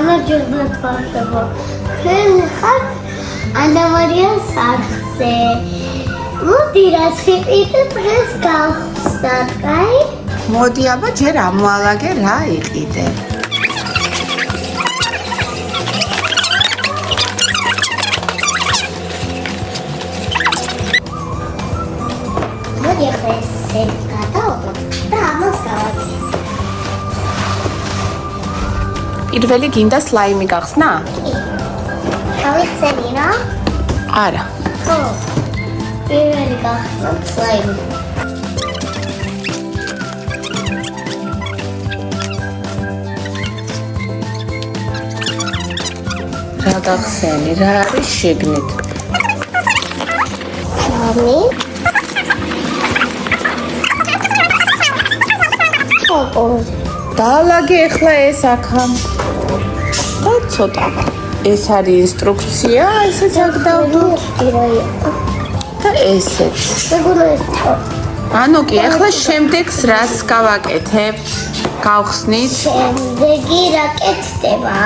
გამარჯობა თვალშებო. Ჩვენ ხართ ანა მარიას არხზე. მოდი რაც ვიყიდე დღეს გავხსნათ, კაი? მოდი აბა ჯერ ამოალაგე რა იყიდე. მოდი ახლა ესე გადავყო და ამას გავაკეთე. პირველი გინდა სლაიმი გახსნა? გავიხსენი რა? არა. ხო. პირველი გახსნა სლაიმი. რა გახსენი? რა არის შეგნით? სამი. დაალაგე ახლა ეს აქამ. და ცოტა. ეს არის ინსტრუქცია, ესეც აქ დავდოთ. და ესეც. ანუ კი, ახლა შემდეგს რას გავაკეთებ? გავხსნით? შემდეგი რა კეთდება?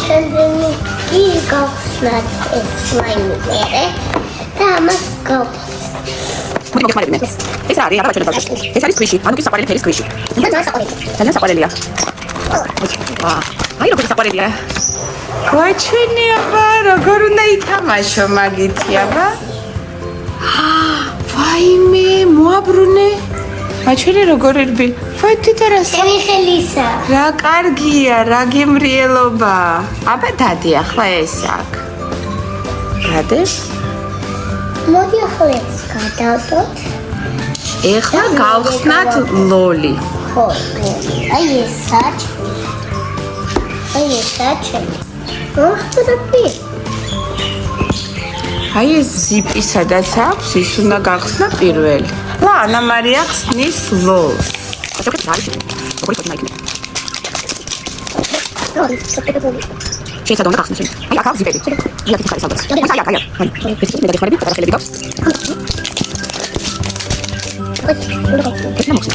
შემდეგი გავხსნათ ეს სლაიმი მერე და ამას გავხსნათ. ეს არის აბა ჩვენ დავშევ. ეს არის ქვიში, ანუ კი საყვარელი ფერის ქვიში. ძალიან საყვარელია. აი როგორი საყვარელია. გვაჩვენი აბა, როგორ უნდა ითამაშო მაგითი აბა? ვაიმე, მოაბრუნე. აჩვენი როგორ ერბი. ვაითით რა ხელისა. რა კარგია, რა გემრიელობა. აბა დადი ახლა ეს აქ. გადე? მოდი ახლა ეს გადავდოთ. ეხლა გავხსნათ ლოლი. ხო, აი ეს საჭ. აი ეს საჭი. მოხდები. აი ეს ზიპი სადაც აქვს, ის უნდა გახსნა პირველი. ლა, ანა მარია ხსნის ლოლს. ასაკეთ რა არის? როგორი ფოტო მაიქნე? შეიძლება უნდა გახსნა შენ. აი აქ აქვს ზიპები. აი აქ არის სადაც. აი აქ. ეს მე გადახარები, გადახარები გავს. ეს ნამოხსნა.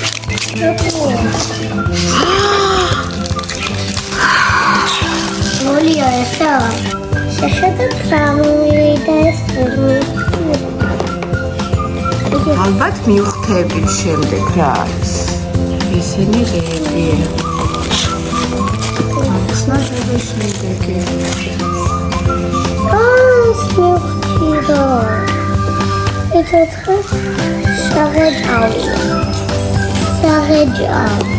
მოლია ესა. შეხედეთ რა მოვიდა ეს ფერმი. ალბათ მივხვდებით შემდეგ რა არის. ესენი რეებია. ახსნა შემდეგი. ეს მოვხდიო. ეს ახლა საღეჯავი. საღეჯავი.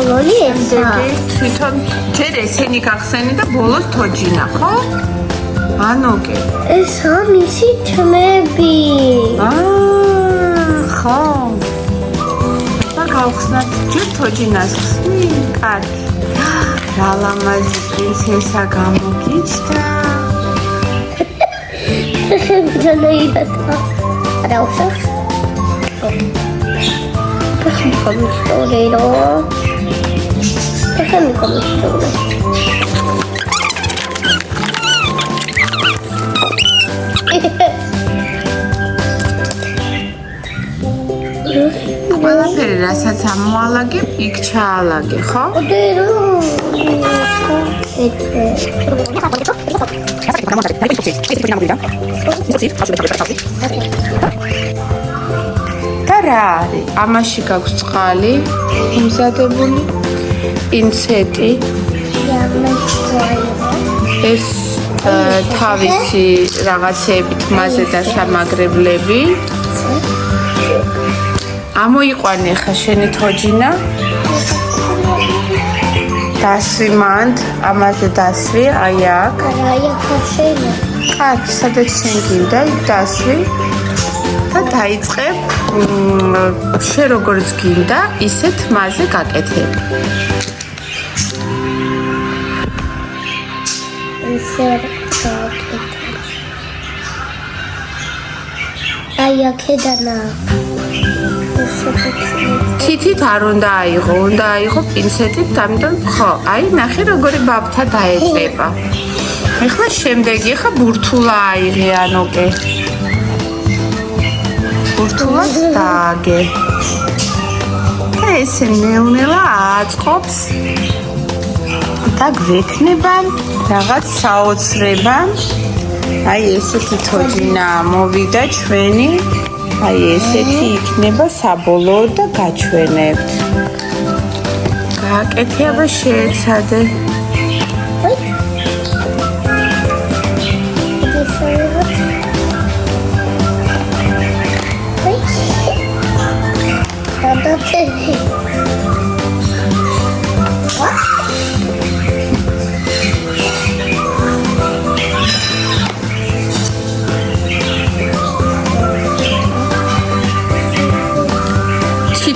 ლოლი ესა. თვითონ ჯერ ესენი გახსენი და ბოლოს თოჯინა, ხო? ანუ კი. ესა მისი თმები. ხო. და გავხსნათ ჯერ თოჯინას ხსნი, კარგი. რა ლამაზი პრინცესა გამოგიჩნდა. ხემჯანეიდა. რა უშავს? ხემიკომისტოლირო. ხემიკომისტოლირო. ყველაფერი რასაც ამოალაგებ, იქ ჩაალაგე, ხო? და რა არის? ამაში გაქვს წყალი, იმზადებული, პინცეტი. ეს თავისი რაღაცეებით მასე დასამაგრებლები. ამოიყვანე ხა შენი თოჯინა. დასვი მანდ, ამაზე დასვი, აი აქ. აი აქ შეიძლება. აქ სადაც შენ გინდა, იქ დასვი. და დაიწყებ შენ როგორც გინდა, ისეთ მასზე გაკეთებ. ისე გაკეთებ. აი აქედანა. თითით არ უნდა აიღო, უნდა აიღო პინცეტით, ამიტომ ხო, აი ნახე როგორი ბაბთა დაეწება. ეხლა შემდეგი ხა ბურთულა აიღე, ანუ კი. ბურთულას დააგე. ესე ნეუნელა აწყობს და გვექნება რაღაც საოცრება. აი ესეთი თოჯინა მოვიდა ჩვენი. აი ესეთი იქნება საბოლოო და გაჩვენებთ. გააკეთე აბა შეეცადე.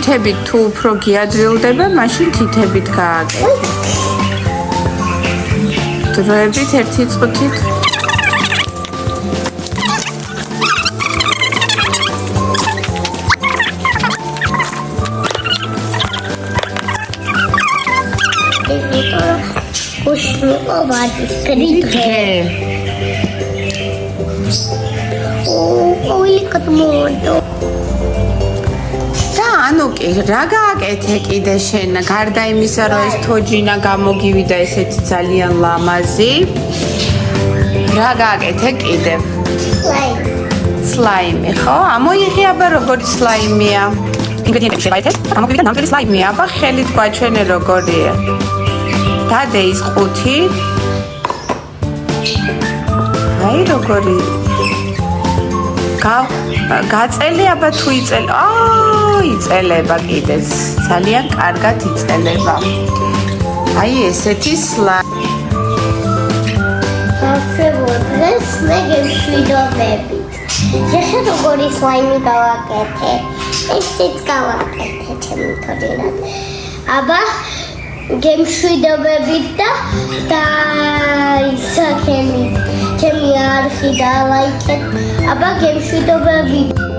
თითებით თუ უფრო გიადვილდება, მაშინ თითებით გააკეთე. დროებით ერთი წუთით. უშნიყო ვარდის გრიგე. ოი კადმოდო. ანუ კი რა გააკეთე კიდე შენ გარდა იმისა რომ ეს თოჯინა გამოგივიდა ესეთი ძალიან ლამაზი რა გააკეთე კიდე სლაიმი ხო ამოიღე აბა როგორი სლაიმია ინგრედიენტები შევაერთე გამოგივიდა ნამდვილი სლაიმია აბა ხელით გვაჩვენე როგორია დადე ის ყუთი აი როგორი გაწელი აბა თუ იწელი იწელება კიდეც ძალიან კარგად იწელება აი ესეთი სლაიმი დავშევოდეს მე გემშვიდობებით შეხე როგორი სლაიმი გავაკეთე ესეც გავაკეთე ჩემი თორინად აბა გემშვიდობებით და ისაკენი ჩემი არხი და ლაიქეთ აბა გემშვიდობებით